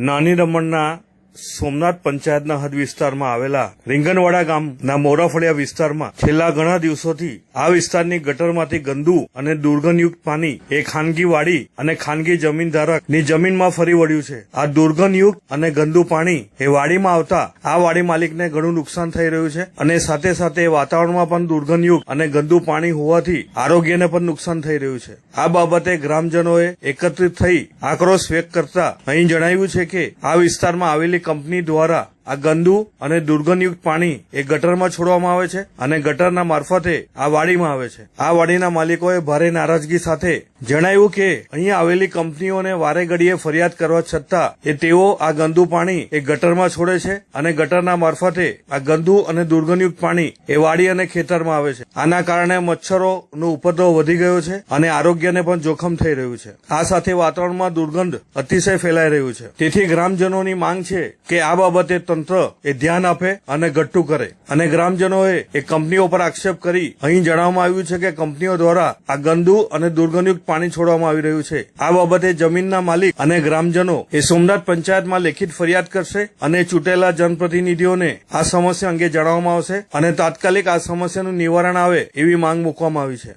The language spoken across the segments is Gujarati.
નાની રમણના સોમનાથ પંચાયતના હદ વિસ્તારમાં આવેલા રીંગણવાડા ગામના મોરાફળિયા વિસ્તારમાં છેલ્લા ઘણા દિવસોથી આ વિસ્તારની ગટરમાંથી ગંદુ અને દુર્ગંધયુક્ત પાણી એ ખાનગી વાડી અને ખાનગી જમીન ધારકની જમીનમાં ફરી વળ્યું છે। આ દુર્ગંધયુક્ત અને ગંદુ પાણી એ વાડીમાં આવતા આ વાડી માલિકને ઘણું નુકસાન થઈ રહ્યું છે અને સાથે સાથે વાતાવરણમાં પણ દુર્ગંધયુક્ત અને ગંદુ પાણી હોવાથી આરોગ્યને પણ નુકસાન થઈ રહ્યું છે। આ બાબતે ગ્રામજનોએ એકત્રિત થઈ આક્રોશ વ્યક્ત કરતા અહીં જણાવ્યું છે કે આ વિસ્તારમાં આવેલી કંપની દ્વારા આ ગંદુ અને દુર્ગંધયુક્ત પાણી એ ગટરમાં છોડવામાં આવે છે અને ગટરના મારફતે આ વાડીમાં આવે છે। આ વાડીના માલિકોએ ભારે નારાજગી સાથે જણાવ્યું કે અહીંયા આવેલી કંપનીઓને વારે ઘડીએ ફરિયાદ કરવા છતાં એ તેઓ આ ગંદુ પાણી એ ગટરમાં છોડે છે અને ગટરના મારફતે આ ગંદુ અને દુર્ગંધયુક્ત પાણી એ વાડી અને ખેતરમાં આવે છે। આના કારણે મચ્છરોનો ઉપદ્રવ વધી ગયો છે અને આરોગ્યને પણ જોખમ થઈ રહ્યું છે। આ સાથે વાતાવરણમાં દુર્ગંધ અતિશય ફેલાઈ રહ્યું છે। તેથી ગ્રામજનોની માંગ છે કે આ બાબતે તંત્ર એ ધ્યાન આપે અને ગટ્ટુ કરે અને ગ્રામજનોએ એ કંપનીઓ પર આક્ષેપ કરી અહીં જણાવવામાં આવ્યું છે કે કંપનીઓ દ્વારા આ ગંદુ અને દુર્ગંધયુક્ત પાણી છોડવામાં આવી રહ્યું છે। આ બાબતે જમીનના માલિક અને ગ્રામજનો એ સોમનાથ પંચાયતમાં લેખિત ફરિયાદ કરશે અને ચૂંટેલા જનપ્રતિનિધિઓને આ સમસ્યા અંગે જણાવવામાં આવશે અને તાત્કાલિક આ સમસ્યાનું નિવારણ આવે એવી માંગ મૂકવામાં આવી છે।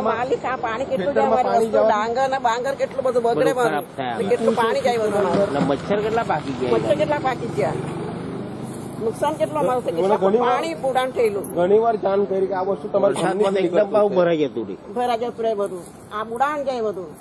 માલિક આ પાણી કેટલું જાય ડાંગર ને બાંગર કેટલું બધું બગડે કેટલું પાણી જાય મચ્છર કેટલા પાકી ગયા નુકસાન કેટલું અમારું પાણી પુરાણ થયેલું ઘણી વાર જાણ કરી કે આ વસ્તુ તમારે એકદમ ભાવ ભરાઈ જતું બધું આ બુડાણ જાય બધું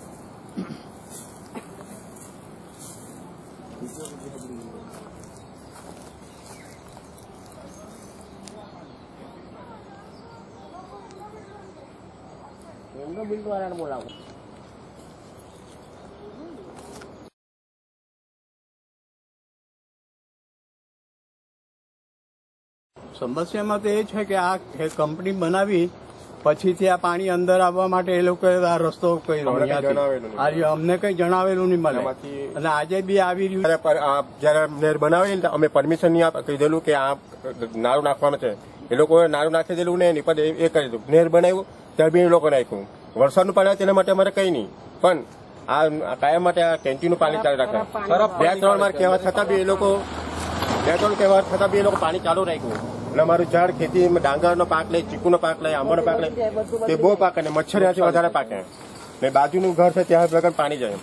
બિલ વાળાને બોલાવો। સમસ્યામાં તો એ છે કે આ કંપની બનાવી પછીથી આ પાણી અંદર આવવા માટે એ લોકો આ રસ્તો કર્યો અમને કઈ જણાવેલું નહીં મળે અને આજે બી આવી રહ્યું જયારે નહેર બનાવી ને અમે પરમિશન નહીં કીધેલું કે આ નારું નાખવાનું છે એ લોકોએ નારું નાખી દેલું ને એની પર એ કરી દીધું નહેર બનાવ્યું ત્યારે બી એ લોકો નાખ્યું વરસાદનું પાણી તેના માટે અમારે કઈ નહીં પણ આ કાયમ માટે આ ટેન્કીનું પાણી ચાલુ રાખે 2-3 વાર કહેવા છતાં બી એ લોકો 2-3 કહેવા છતાં બી એ લોકો પાણી ચાલુ રાખ્યું અને અમારું ઝાડ ખેતી ડાંગરનો પાક લે ચીકુનો પાક લે આંબાનો પાક લે તે બહુ પાકે ને મચ્છર ત્યાંથી વધારે પાકે ને બાજુનું ઘર છે ત્યાં વગર પાણી જાય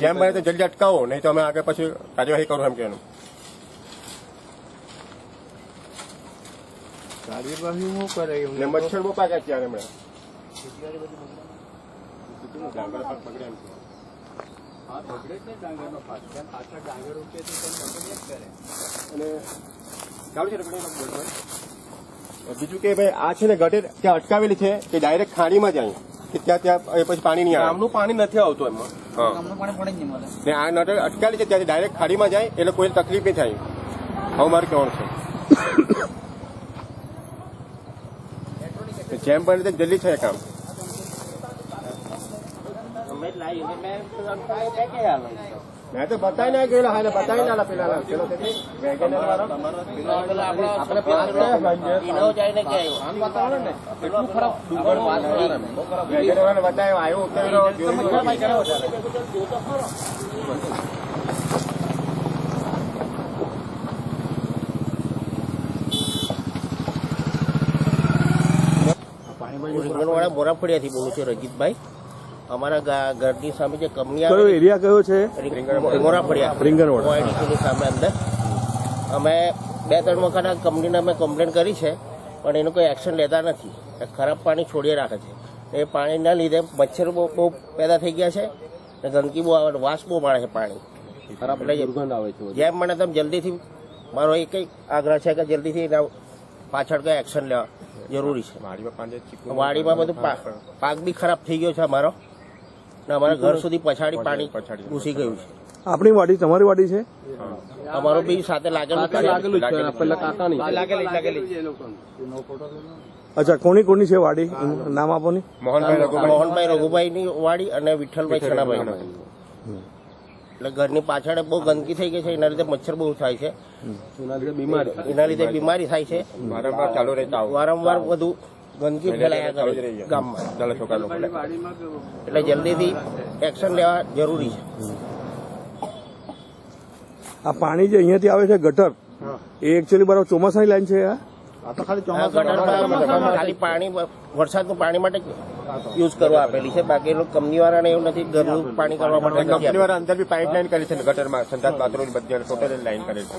જેમ બને તો જલ્દી અટકાવો નહીં તો અમે આગળ પછી કાર્યવાહી કરું એમ કહેવાનું કાર્યવાહી શું કરે મચ્છર બહુ પાકે ત્યારે હમણાં બીજું કે ભાઈ આ છે ને ગટર ત્યાં અટકાવેલી છે કે ડાયરેક્ટ ખાડીમાં જાય કે ત્યાં પછી પાણી નહીં આવે ગામનું પાણી નથી આવતું એમાં ને આ નટર અટકાવેલી છે ત્યાંથી ડાયરેક્ટ ખાડીમાં જાય એટલે કોઈ તકલીફ નહીં થાય હવે મારે કહેવાનું છે જેમ બને તેમ જલ્દી થાય કામ મેં તો બતાવી ના ગયેલા હા બતાવી ના પેલા બતાવ્યો આવ્યો મોરાફળિયાથી બોલું છું રજીતભાઈ। અમારા ઘરની સામે જે કંપની એરિયા કયો છે મોરાફળિયા સામે અંદર અમે 2-3 વખત આ કંપનીને અમે કમ્પ્લેન કરી છે પણ એનું કોઈ એક્શન લેતા નથી। ખરાબ પાણી છોડી રાખે છે એ પાણીના લીધે મચ્છર બહુ પેદા થઈ ગયા છે અને ગંદકી બહુ આવે વાસ બહુ મારે છે પાણી ખરાબ દુર્ગંધ આવે છે। જેમ મને તમે જલ્દીથી મારો એક આગ્રહ છે કે જલ્દીથી પાછળ કઈ એક્શન લેવા જરૂરી છે। વાડીમાં બધું પાક બી ખરાબ થઈ ગયો છે અમારો ને અમારા ઘર સુધી પછાડી પાણી ઘૂસી ગયું છે. આપણી વાડી તમારી વાડી છે? અમારું બી સાથે લાગેલું અચ્છા, કોની છે વાડી? નામ આપો ની. મોહનભાઈ રઘુભાઈની વાડી અને વિઠ્ઠલભાઈ છનાભાઈ. એટલે ઘરની પાછળ બહુ ગંદકી થઈ ગઈ છે, એના લીધે મચ્છર બહુ થાય છે, એના લીધે બીમારી થાય છે. વારંવાર બધું ગંદકી ફેલાયા કરે ગામમાં. એટલે જલ્દીથી એક્શન લેવા જરૂરી છે. આ પાણી જે અહીંયાથી આવે છે ગટર, એ એકચ્યુઅલી બરાબર ચોમાસાની લાઈન છે? આ ગટરમાં ખાલી પાણી વરસાદનું પાણી માટે યુઝ કરવા આપેલી છે, બાકી કંપની વાળાને એવું નથી, ઘરનું પાણી કરવા માટે નથી. કંપની વાળા અંદર બી પાઇપ લાઈન કરી છે ગટરમાં, સંડાસ બાથરૂમ બધી ટોટલ લાઈન કરેલ છે.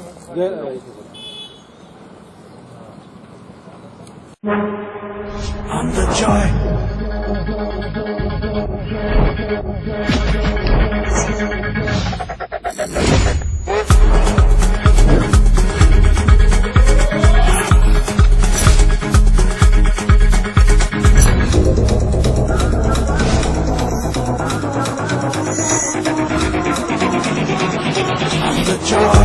I'm the joy. I'm the joy.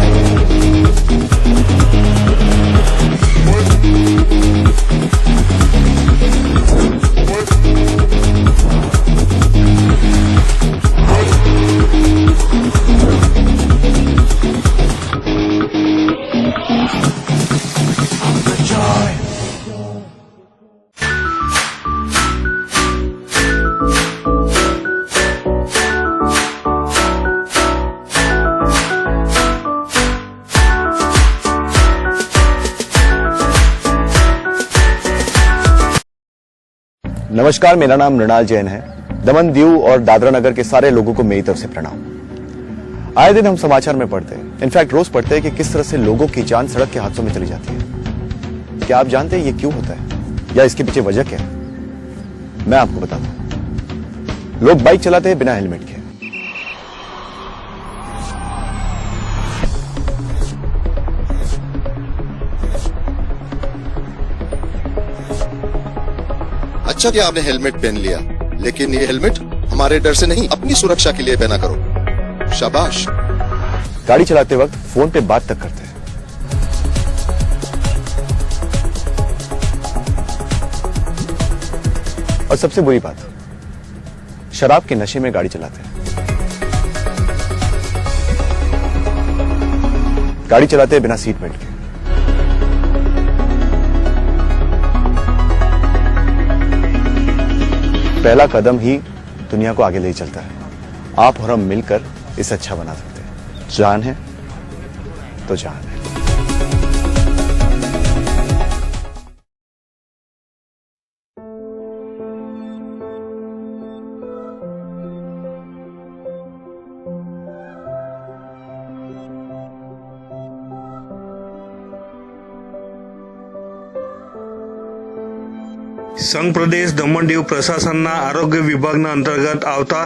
नमस्कार, मेरा नाम मृणाल जैन है। दमन, दीव और दादरा नगर के सारे लोगों को मेरी तरफ से प्रणाम। आए दिन हम समाचार में पढ़ते हैं, इनफैक्ट रोज पढ़ते हैं कि किस तरह से लोगों की जान सड़क के हादसों में चली जाती है। क्या आप जानते हैं ये क्यों होता है या इसके पीछे वजह क्या है? मैं आपको बताता हूं। लोग बाइक चलाते हैं बिना हेलमेट के। अच्छा कि आपने हेलमेट पहन लिया, लेकिन ये हेलमेट हमारे डर से नहीं, अपनी सुरक्षा के लिए पहना करो। शाबाश। गाड़ी चलाते वक्त फोन पे बात तक करते हैं। और सबसे बुरी बात, शराब के नशे में गाड़ी चलाते हैं। गाड़ी चलाते हैं बिना सीट बेल्ट के। पहला कदम ही दुनिया को आगे ले चलता है। आप और हम मिलकर इसे अच्छा बना सकते हैं। जान है तो जान है। સંઘ પ્રદેશ દમણ દીવ પ્રશાસનના આરોગ્ય વિભાગના અંતર્ગત આવતા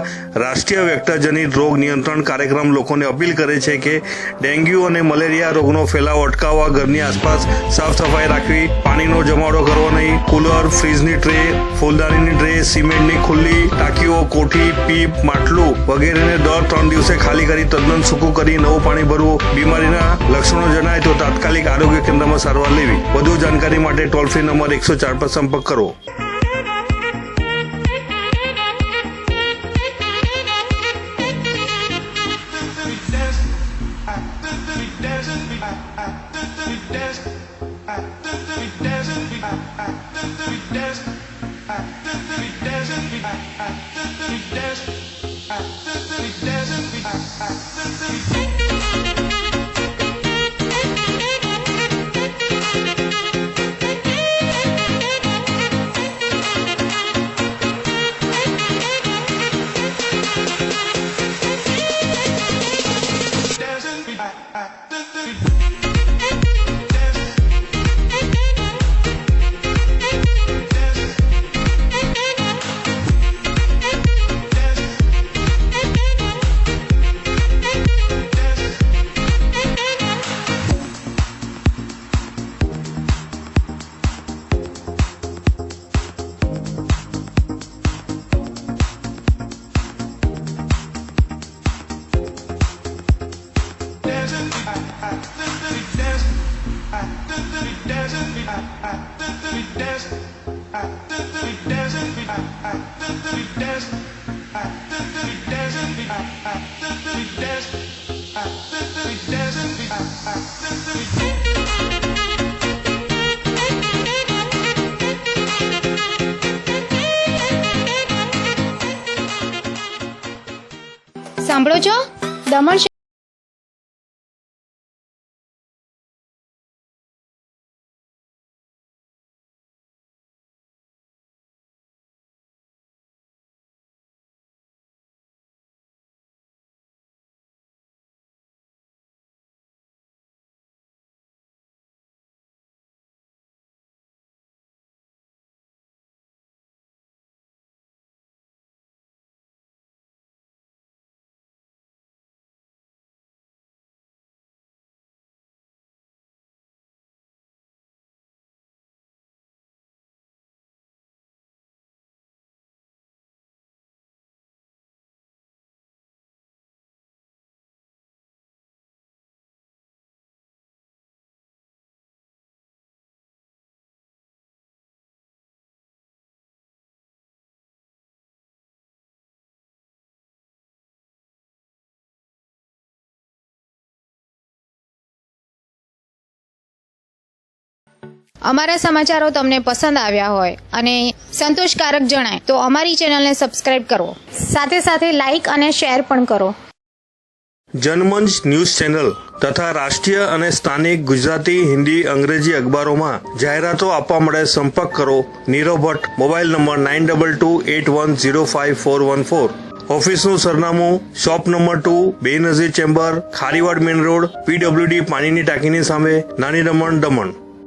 રાષ્ટ્રીય વેક્ટરજનિત રોગ નિયંત્રણ કાર્યક્રમ લોકોને અપીલ કરે છે કે ડેન્ગ્યુ અને મલેરિયા રોગનો ફેલાવો અટકાવવા ઘરની આસપાસ સાફ સફાઈ રાખવી, પાણીનો જમાવડો કરવો નહીં, કુલર, ફ્રીજની ટ્રે, ફૂલદાનીની ટ્રે, સિમેન્ટની ખુલ્લી ટાંકીઓ, કોઠી, પીપ, માટલું વગેરેને દર 3 દિવસે ખાલી કરી તદ્દન સૂકું કરી નવું પાણી ભરવું. બીમારીના લક્ષણો જણાય તો તાત્કાલિક આરોગ્ય કેન્દ્રમાં સારવાર લેવી. વધુ જાણકારી માટે ટોલ ફ્રી નંબર 104 પર સંપર્ક કરો. સાંભળો છો દમણ અમારા સમાચારો તમને પસંદ આવ્યા હોય અને સંતોષકારક જણાય તો અમારી ચેનલને સબસ્ક્રાઇબ કરો, સાથે સાથે લાઇક અને શેર પણ કરો. જનમંચ ન્યૂઝ ચેનલ તથા રાષ્ટ્રીય અને સ્થાનિક ગુજરાતી, હિન્દી, અંગ્રેજી અખબારોમાં જાહેરાતો આપવા માટે સંપર્ક કરો નીરવ ભટ્ટ, મોબાઈલ નંબર 9228105414. ઓફિસનું સરનામું shop number 2, Benazir chamber, Kharivad main road, PWD પાણીની ટાંકીની સામે, નાની દમણ, દમણ.